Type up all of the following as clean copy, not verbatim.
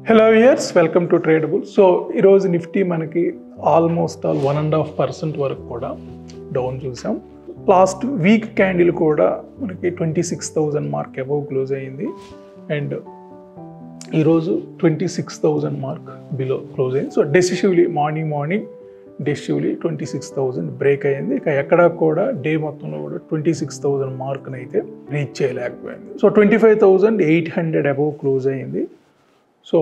Hello viewers, welcome to Tradable. So ఈరోజు Nifty మనకి almost all 1.5% వరకు కూడా డౌన్ చూసాం. లాస్ట్ వీక్ క్యాండిల్ కూడా మనకి 26,000 మార్క్ అబవ్ క్లోజ్ అయ్యింది అండ్ ఈరోజు 26,000 మార్క్ బిలో క్లోజ్ అయింది. So decisively morning decisively 26,000 break అయ్యింది. ఇక ఎక్కడా కూడా డే మొత్తంలో కూడా 26,000 మార్క్ని అయితే రీచ్ చేయలేకపోయింది. సో 25,800 అబవ్ క్లోజ్ అయ్యింది. సో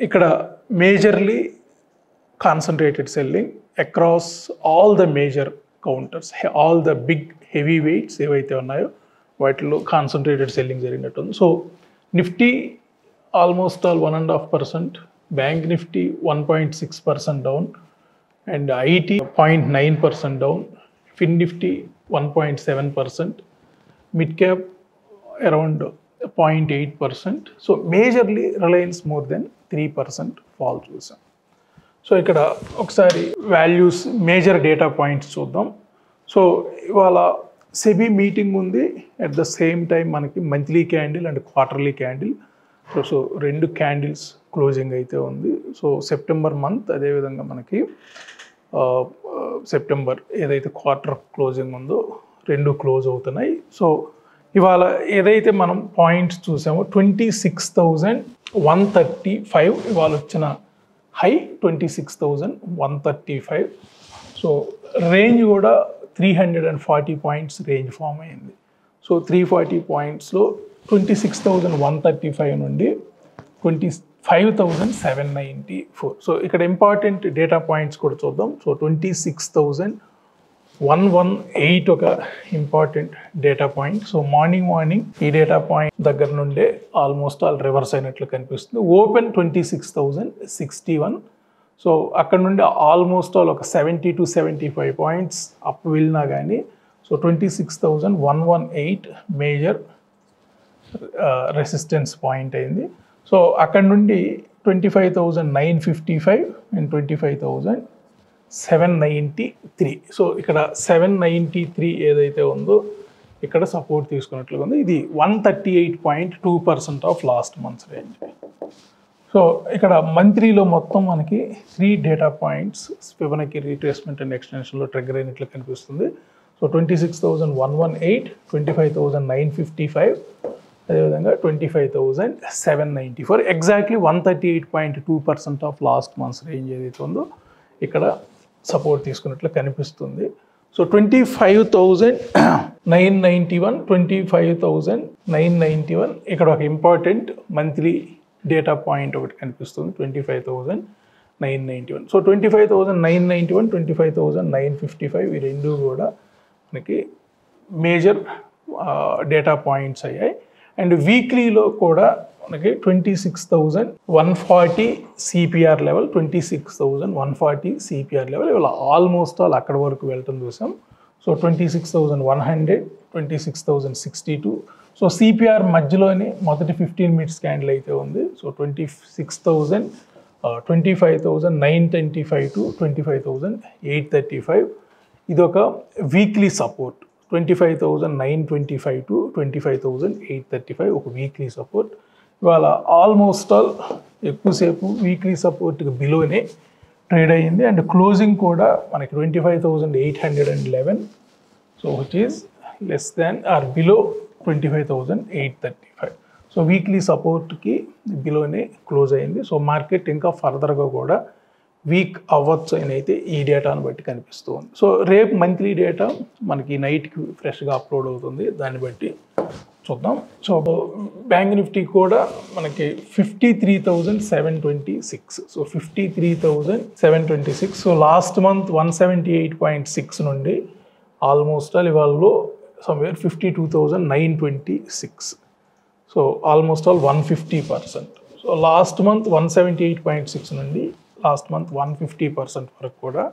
ఇక్కడ majorly concentrated selling across all the major counters, all the big heavy weights ఏవైతే ఉన్నాయో వాటిలో కాన్సన్ట్రేటెడ్ సెల్లింగ్ జరిగినట్టుంది. So Nifty almost all 1.5%, bank Nifty 1.6% down and IT 0.9% down, fin Nifty 1.7%, mid cap around 0.8%. So majorly Reliance more than 3% fall చూసాం. So ఇక్కడ ఒకసారి values major data points చూద్దాం. So ఇవాళ SEBI meeting ఉంది, అట్ ద సేమ్ టైం మనకి monthly candle and quarterly candle. So రెండు candles closing అయితే ఉంది. సో సెప్టెంబర్ మంత్, అదేవిధంగా మనకి సెప్టెంబర్ ఏదైతే క్వార్టర్ క్లోజింగ్ ఉందో రెండు క్లోజ్ అవుతున్నాయి. సో ఇవాళ ఏదైతే మనం పాయింట్స్ చూసామో 26,135 ఇవాళ వచ్చిన హై 26,135. సో రేంజ్ కూడా 340 పాయింట్స్ రేంజ్ ఫామ్ అయింది. సో 340 పాయింట్స్లో 26,135 నుండి 25,794. సో ఇక్కడ ఇంపార్టెంట్ డేటా పాయింట్స్ కూడా చూద్దాం. సో 26,118 ఒక important data point. So morning ఈ డేటా పాయింట్ దగ్గర నుండే ఆల్మోస్ట్ ఆల్ రివర్స్ అయినట్లు కనిపిస్తుంది. ఓపెన్ 26,061. సో అక్కడ నుండి ఆల్మోస్ట్ ఆల్ ఒక 70 to 75 పాయింట్స్ అప్ వెళ్ళినా కానీ సో 26,118 మేజర్ రెసిస్టెన్స్ పాయింట్ అయింది. సో అక్కడ నుండి 25,955 అండ్ 25,793. సో ఇక్కడ 793 ఏదైతే ఉందో ఇక్కడ సపోర్ట్ తీసుకున్నట్లుగా ఉంది. ఇది 138.2% of last months range. So ఇక్కడ మంత్లీలో మొత్తం మనకి 3 data points Fibonacci retracement and ఎక్స్టెన్షన్లో ట్రిగ్గర్ అయినట్లు కనిపిస్తుంది. సో 26,118, 25,955, అదేవిధంగా 25,794. Exactly 138.2% of last months range ఏదైతే ఉందో ఇక్కడ సపోర్ట్ తీసుకున్నట్లు కనిపిస్తుంది. సో 25,991, 25,991 ఇక్కడ ఒక ఇంపార్టెంట్ మంత్లీ డేటా పాయింట్ ఒకటి కనిపిస్తుంది, 25,991. సో 25,991, 25,955 ఈ రెండు కూడా మనకి మేజర్ డేటా పాయింట్స్ అయ్యాయి. అండ్ వీక్లీలో కూడా మనకి 26,140 సిపిఆర్ లెవెల్, 26,140 సిపిఆర్ లెవెల్ ఇవాళ ఆల్మోస్ట్ ఆల్ అక్కడ వరకు వెళ్ళటం చూసాం. సో 26,100, 26,062. సో సిపిఆర్ మధ్యలోనే మొదటి 15 మినిట్స్ క్యాండిల్ అయితే ఉంది. సో 25,925 టు 25,835 ఇది ఒక వీక్లీ సపోర్ట్. 25,925 టు 25,835 ఒక వీక్లీ సపోర్ట్. ఇవాళ ఆల్మోస్ట్ ఆల్ ఎక్కువసేపు వీక్లీ సపోర్ట్కి బిలోనే ట్రేడ్ అయ్యింది అండ్ క్లోజింగ్ కూడా మనకి 25,811. So which is less than or below 25,835. So weekly సపోర్ట్కి బిలోనే క్లోజ్ అయ్యింది. సో మార్కెట్ ఇంకా ఫర్దర్గా కూడా వీక్ అవ్వచ్చు అని అయితే ఈ డేటాను బట్టి కనిపిస్తూ ఉంది. సో రేపు మంత్లీ డేటా మనకి నైట్కి ఫ్రెష్గా అప్లోడ్ అవుతుంది, దాన్ని బట్టి చూద్దాం. సో బ్యాంక్ నిఫ్టీ కూడా మనకి 53,726. సో 53,726. సో లాస్ట్ మంత్ 178.6 నుండి ఆల్మోస్ట్ ఆల్ ఇవాళలో somewhere 52,926. So almost all 150%. So last month 178.6 నుండి లాస్ట్ మంత్ 150% వరకు కూడా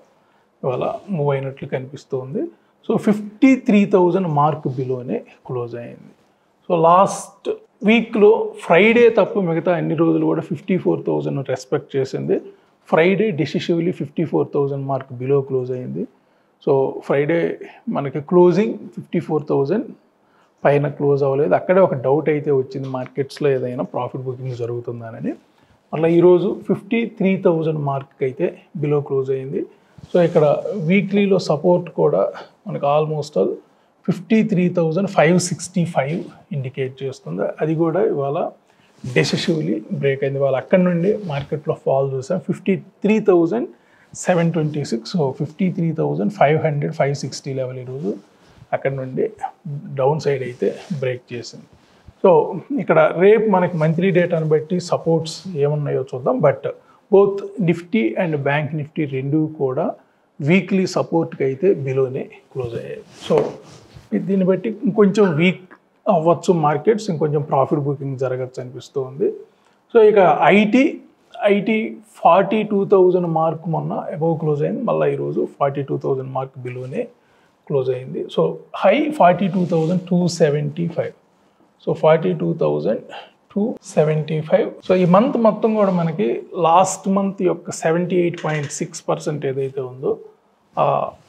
ఇవాళ మూవ్ అయినట్లు కనిపిస్తుంది. సో 53,000 మార్క్ బిలోనే క్లోజ్ అయింది. సో లాస్ట్ వీక్లో ఫ్రైడే తప్ప మిగతా అన్ని రోజులు కూడా 54,000 రెస్పెక్ట్ చేసింది. Friday decisively 54,000 mark below close అయింది. సో ఫ్రైడే మనకి క్లోజింగ్ 54,000 పైన క్లోజ్ అవ్వలేదు. అక్కడే ఒక డౌట్ అయితే వచ్చింది మార్కెట్స్లో ఏదైనా ప్రాఫిట్ బుకింగ్ జరుగుతుందని. మళ్ళీ ఈరోజు 53,000 మార్క్ అయితే బిలో క్లోజ్ అయింది. సో ఇక్కడ వీక్లీలో సపోర్ట్ కూడా మనకు ఆల్మోస్ట్ 53,565 ఇండికేట్ చేస్తుంది. అది కూడా ఇవాళ డెసిసివ్లీ బ్రేక్ అయింది. ఇవాళ అక్కడి నుండి మార్కెట్లో ఫాల్ చూసాం 53,726. సో 53,500 560 లెవెల్ ఈరోజు అక్కడ నుండి డౌన్ సైడ్ అయితే బ్రేక్ చేసింది. సో ఇక్కడ రేపు మనకి మంత్లీ డేటాను బట్టి సపోర్ట్స్ ఏమున్నాయో చూద్దాం. But both Nifty and bank Nifty రెండు కూడా వీక్లీ సపోర్ట్కి అయితే బిలోనే క్లోజ్ అయ్యాయి. సో దీన్ని బట్టి ఇంకొంచెం వీక్ అవ్వచ్చు మార్కెట్స్, ఇంకొంచెం ప్రాఫిట్ బుకింగ్ జరగచ్చు అనిపిస్తూ ఉంది. సో ఇక ఐటీ 42,000 మార్క్ మొన్న అబౌవ్ క్లోజ్ అయింది. మళ్ళీ ఈరోజు 42,000 మార్క్ బిలోనే క్లోజ్ అయింది. So high 42,275. సో 42,275. సో ఈ మంత్ మొత్తం కూడా మనకి లాస్ట్ మంత్ యొక్క 78.6% ఏదైతే ఉందో ఆ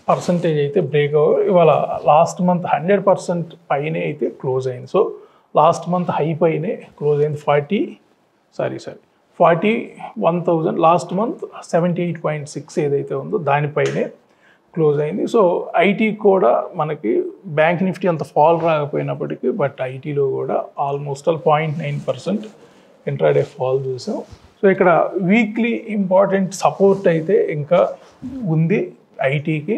పర్సంటేజ్ అయితే బ్రేక్ అవ్వ ఇవాళ లాస్ట్ మంత్ 100% పైనే అయితే క్లోజ్ అయింది. సో లాస్ట్ మంత్ హై పైనే క్లోజ్ అయింది 41,000. లాస్ట్ మంత్ 78.6 ఏదైతే ఉందో దానిపైనే క్లోజ్ అయింది. సో ఐటీ కూడా మనకి బ్యాంక్ నిఫ్టీ అంత ఫాల్ రాకపోయినప్పటికీ బట్ ఐటీలో కూడా ఆల్మోస్ట్ 0.9% ఇంట్రాడే ఫాల్ చూసాం. సో ఇక్కడ వీక్లీ ఇంపార్టెంట్ సపోర్ట్ అయితే ఇంకా ఉంది ఐటీకి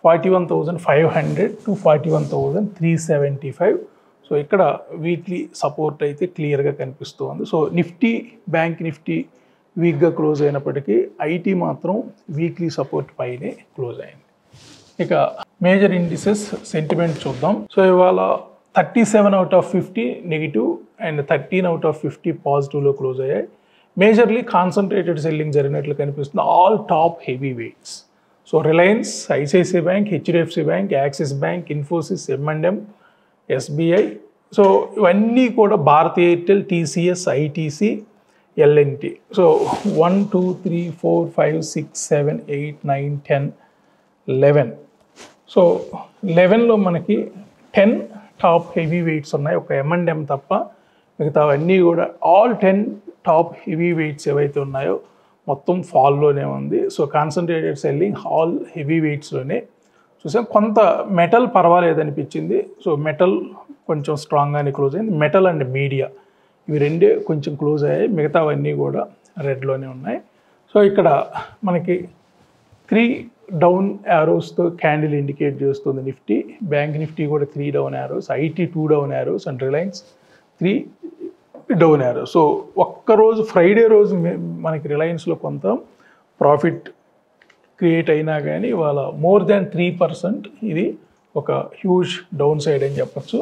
41,500 to 41,375. సో ఇక్కడ వీక్లీ సపోర్ట్ అయితే క్లియర్గా కనిపిస్తుంది. సో నిఫ్టీ బ్యాంక్ నిఫ్టీ వీక్గా క్లోజ్ అయినప్పటికీ ఐటీ మాత్రం వీక్లీ సపోర్ట్ పైనే క్లోజ్ అయింది. ఇక మేజర్ ఇండిసెస్ సెంటిమెంట్ చూద్దాం. సో ఇవాళ 37 out of 50 negative and 13 out of 50 పాజిటివ్లో క్లోజ్ అయ్యాయి. మేజర్లీ కాన్సన్ట్రేటెడ్ సెల్లింగ్ జరిగినట్లు కనిపిస్తుంది all top heavy weights. So Reliance, ICICI bank, HDFC bank, Axis bank, Infosys, M&M, SBI. So ఇవన్నీ కూడా Bharti Airtel, TCS, ITC, LNT. So 1 2 3 4 5 6 7 8 9 10 11. So 11లో మనకి 10 top heavy weights ఉన్నాయి. ఒక M&M తప్ప మిగతా అవన్నీ కూడా ఆల్ 10 టాప్ హెవీ వెయిట్స్ ఏవైతే ఉన్నాయో మొత్తం ఫాల్లోనే ఉంది. So concentrated selling all heavy వెయిట్స్లోనే చూసాం. కొంత మెటల్ పర్వాలేదు అనిపించింది. సో మెటల్ కొంచెం స్ట్రాంగ్గానే క్లోజ్ అయింది. మెటల్ అండ్ మీడియా ఇవి రెండే కొంచెం క్లోజ్ అయ్యాయి. మిగతావన్నీ కూడా రెడ్లోనే ఉన్నాయి. సో ఇక్కడ మనకి 3 డౌన్ యారోస్తో క్యాండిల్ ఇండికేట్ చేస్తుంది నిఫ్టీ. బ్యాంక్ నిఫ్టీ కూడా 3 down arrows, IT 2 down arrows and Reliance 3 down arrow. So ఒక్కరోజు ఫ్రైడే రోజు మనకి రిలయన్స్లో కొంత ప్రాఫిట్ క్రియేట్ అయినా కానీ ఇవాళ మోర్ దాన్ 3% ఇది ఒక హ్యూజ్ డౌన్ సైడ్ అని చెప్పచ్చు.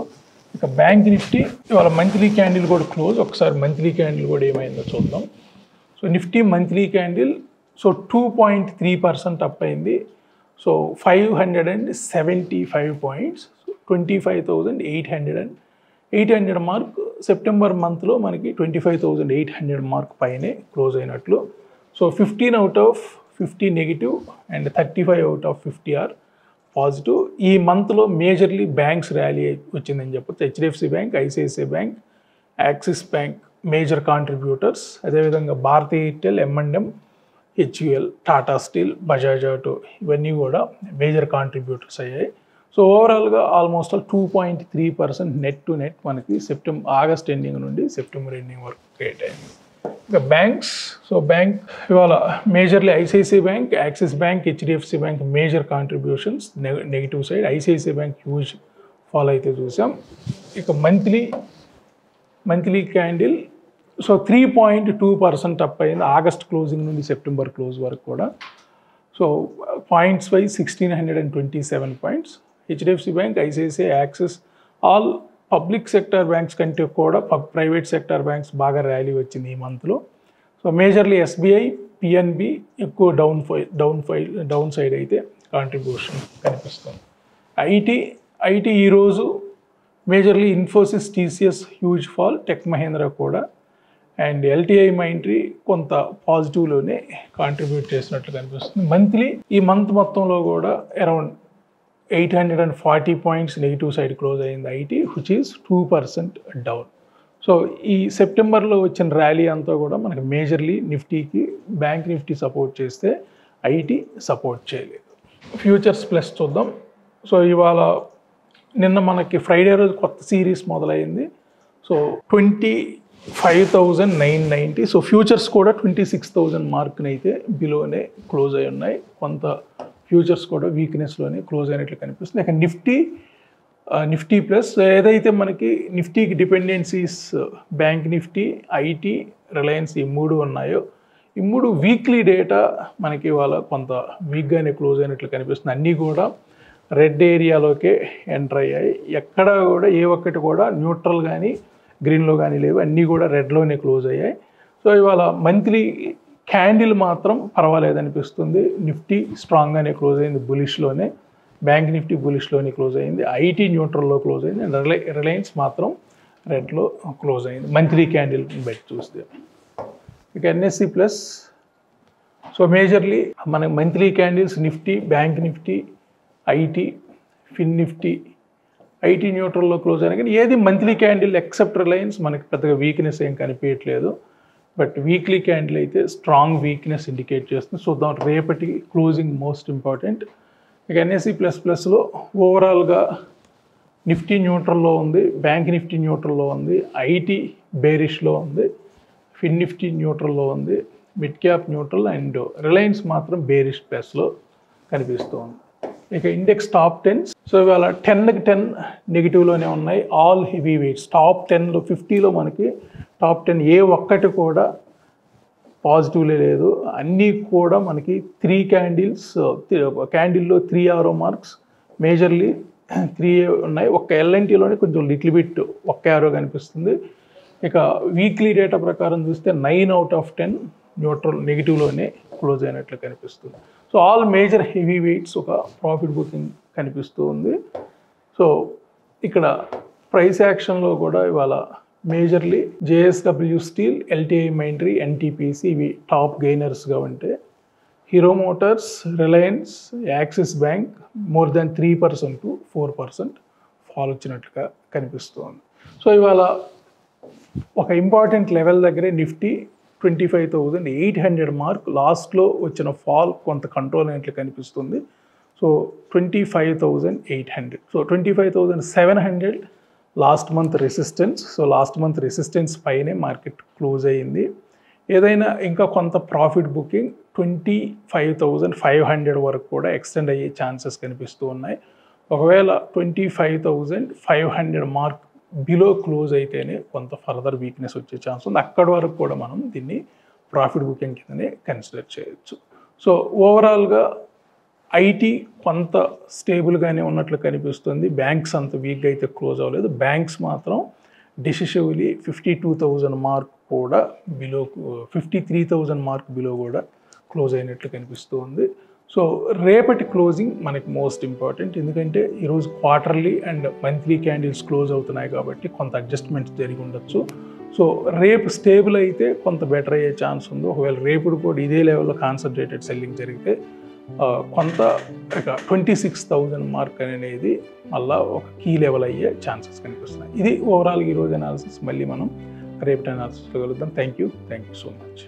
ఇక బ్యాంక్ నిఫ్టీ ఇవాళ మంత్లీ క్యాండిల్ కూడా క్లోజ్. ఒకసారి మంత్లీ క్యాండిల్ కూడా ఏమైందో చూద్దాం. So Nifty monthly candle so 2.3% up అయింది. So 575 points, 25,800 mark. సెప్టెంబర్ మంత్లో మనకి 25,800 మార్క్ పైనే క్లోజ్ అయినట్లు. So 15 out of 50 negative and 35 out of 50 are positive. ఈ మంత్లో మేజర్లీ బ్యాంక్స్ ర్యాలీ వచ్చిందని చెప్పొచ్చు. HDFC bank, ICICI bank, Axis bank major contributors. అదేవిధంగా Bharti Airtel, M&M, HUL, Tata steel, Bajaj auto ఇవన్నీ కూడా మేజర్ కాంట్రిబ్యూటర్స్ అయ్యాయి. సో ఓవరాల్గా ఆల్మోస్ట్ 2.3% నెట్ టు నెట్ మనకి ఆగస్ట్ ఎండింగ్ నుండి సెప్టెంబర్ ఎండింగ్ వరకు క్రియేట్ అయింది. ఇంకా బ్యాంక్స్, సో బ్యాంక్ ఇవాళ majorly ICICI bank, Axis bank, HDFC bank major contributions negative side. ICICI bank huge fall అయితే చూసాం. ఇక మంత్లీ క్యాండిల్ సో 3.2% అప్ అయింది ఆగస్ట్ క్లోజింగ్ నుండి సెప్టెంబర్ క్లోజ్ వరకు కూడా. So points wise 1,627 points. HDFC bank, ICICI, axis all public sector banks కంటే కూడా private sector banks బాగా ర్యాలీ వచ్చింది ఈ మంత్లో. సో మేజర్లీ SBI, PNB ఎక్కువ డౌన్ సైడ్ అయితే కాంట్రిబ్యూషన్ కనిపిస్తుంది. ఐటీ ఈరోజు majorly Infosys, TCS huge fall, tech Mahindra కూడా అండ్ LTI మైంట్రీ కొంత పాజిటివ్లోనే కాంట్రిబ్యూట్ చేసినట్లు కనిపిస్తుంది. ఈ మంత్ మొత్తంలో కూడా around 840 points negative side close అయింది IT, which is 2% down. So so ఈ సెప్టెంబర్లో వచ్చిన ర్యాలీ అంతా కూడా మనకి మేజర్లీ నిఫ్టీకి బ్యాంక్ నిఫ్టీ సపోర్ట్ చేస్తే ఐటీ సపోర్ట్ చేయలేదు. ఫ్యూచర్స్ ప్లస్ చూద్దాం. సో ఇవాళ నిన్న మనకి ఫ్రైడే రోజు కొత్త సిరీస్ మొదలైంది. సో 25,990. సో ఫ్యూచర్స్ కూడా 26,000 మార్క్ని అయితే బిలోనే క్లోజ్ అయి ఉన్నాయి. కొంత ఫ్యూచర్స్ కూడా వీక్నెస్లోనే క్లోజ్ అయినట్లు కనిపిస్తుంది. ఇక నిఫ్టీ ప్లస్ ఏదైతే మనకి నిఫ్టీకి dependencies bank Nifty, IT, Reliance ఈ మూడు ఉన్నాయో ఈ మూడు వీక్లీ డేటా మనకి ఇవాళ కొంత వీక్గానే క్లోజ్ అయినట్లు కనిపిస్తుంది. అన్నీ కూడా రెడ్ ఏరియాలోకే ఎంటర్ అయ్యాయి. ఎక్కడ కూడా ఏ ఒక్కటి కూడా న్యూట్రల్ కానీ గ్రీన్లో కానీ లేవు, అన్నీ కూడా రెడ్లోనే క్లోజ్ అయ్యాయి. సో ఇవాళ మంత్లీ క్యాండిల్ మాత్రం పర్వాలేదు అనిపిస్తుంది. నిఫ్టీ స్ట్రాంగ్గానే క్లోజ్ అయింది బులిష్లోనే, బ్యాంక్ నిఫ్టీ బులిష్లోనే క్లోజ్ అయింది, ఐటీ న్యూట్రల్లో క్లోజ్ అయింది, అండ్ రిలయన్స్ మాత్రం రెడ్లో క్లోజ్ అయింది మంత్లీ క్యాండిల్ బట్టి చూస్తే. ఇక ఎన్ఎస్సి ప్లస్. సో మేజర్లీ మన monthly candles Nifty, bank Nifty, IT, fin Nifty, IT న్యూట్రల్లో క్లోజ్ అయినా కానీ ఏది మంత్లీ క్యాండిల్ ఎక్సెప్ట్ రిలయన్స్ మనకి పెద్దగా వీక్నెస్ ఏం కనిపించట్లేదు. బట్ వీక్లీ క్యాండిల్ అయితే స్ట్రాంగ్ వీక్నెస్ ఇండికేట్ చేస్తుంది. సో దాని రేపటి క్లోజింగ్ మోస్ట్ ఇంపార్టెంట్. ఇక ఎన్ఎస్సి ప్లస్లో ఓవరాల్గా నిఫ్టీ న్యూట్రల్లో ఉంది, బ్యాంక్ నిఫ్టీ న్యూట్రల్లో ఉంది, ఐటీ బేరిష్లో ఉంది, ఫిన్ నిఫ్టీ న్యూట్రల్లో ఉంది, mid cap neutral, and Reliance మాత్రం బేరిష్ ప్లస్లో కనిపిస్తూ ఉంది. ఇక ఇండెక్స్ టాప్ 10. సో ఇవాళ 10కి 10 నెగిటివ్లోనే ఉన్నాయి. ఆల్ హెవీ వెయిట్స్ టాప్ 10లో 50లో మనకి టాప్ 10 ఏ ఒక్కటి కూడా పాజిటివ్లే లేదు. అన్నీ కూడా మనకి 3 క్యాండిల్స్, క్యాండిల్లో 3 ఆరో మార్క్స్, మేజర్లీ 3 ఉన్నాయి. ఒక్క ఎల్ఎన్టీలోనే కొంచెం లిటిల్ బిట్ ఒక్క ఆరో కనిపిస్తుంది. ఇక వీక్లీ డేటా ప్రకారం చూస్తే 9 out of 10 న్యూట్రల్ నెగిటివ్లోనే క్లోజ్ అయినట్లు కనిపిస్తుంది. So all major heavy weights ఒక ప్రాఫిట్ బుకింగ్ కనిపిస్తూ ఉంది. సో ఇక్కడ ప్రైస్ యాక్షన్లో కూడా ఇవాళ majorly JSW steel, LTI Mindtree, NTPC ఇవి టాప్ గెయినర్స్గా ఉంటే Hero motors, Reliance, Axis bank more than 3% to 4% fall వచ్చినట్లుగా కనిపిస్తుంది. సో ఇవాళ ఒక ఇంపార్టెంట్ లెవెల్ దగ్గరే నిఫ్టీ 25,800 మార్క్, లాస్ట్లో వచ్చిన ఫాల్ కొంత కంట్రోల్ అయినట్లు కనిపిస్తుంది. So 25,800. So 25,700 last month resistance. So last month resistance పైనే మార్కెట్ క్లోజ్ అయ్యింది. ఏదైనా ఇంకా కొంత ప్రాఫిట్ బుకింగ్ 25,500 వరకు కూడా ఎక్స్టెండ్ అయ్యే ఛాన్సెస్ కనిపిస్తూ ఉన్నాయి. ఒకవేళ 25,500 మార్క్ బిలో క్లోజ్ అయితేనే కొంత ఫర్దర్ వీక్నెస్ వచ్చే ఛాన్స్ ఉంది. అక్కడి వరకు కూడా మనం దీన్ని ప్రాఫిట్ బుకింగ్ కిందనే కన్సిడర్ చేయొచ్చు. సో ఓవరాల్గా ఐటీ కొంత స్టేబుల్గానే ఉన్నట్లు కనిపిస్తుంది. బ్యాంక్స్ అంత వీక్గా అయితే క్లోజ్ అవ్వలేదు. బ్యాంక్స్ మాత్రం డిసిసివ్లీ 52,000 మార్క్ కూడా బిలో, 53,000 మార్క్ బిలో కూడా క్లోజ్ అయినట్లు కనిపిస్తూ ఉంది. సో రేపటి క్లోజింగ్ మనకి మోస్ట్ ఇంపార్టెంట్, ఎందుకంటే ఈరోజు quarterly and monthly candles close అవుతున్నాయి కాబట్టి కొంత అడ్జస్ట్మెంట్స్ జరిగి ఉండొచ్చు. సో రేపు స్టేబుల్ అయితే కొంత బెటర్ అయ్యే ఛాన్స్ ఉంది. ఒకవేళ రేపుడు కూడా ఇదే లెవెల్లో కాన్సన్ట్రేటెడ్ సెల్లింగ్ జరిగితే కొంత 26,000 మార్క్ అనేది మళ్ళీ ఒక కీ లెవెల్ అయ్యే ఛాన్సెస్ కనిపిస్తున్నాయి. ఇది ఓవరాల్ ఈరోజు అనాలిసిస్. మళ్ళీ మనం రేపటి అనాలిసిస్లో కలుద్దాం. Thank you so much.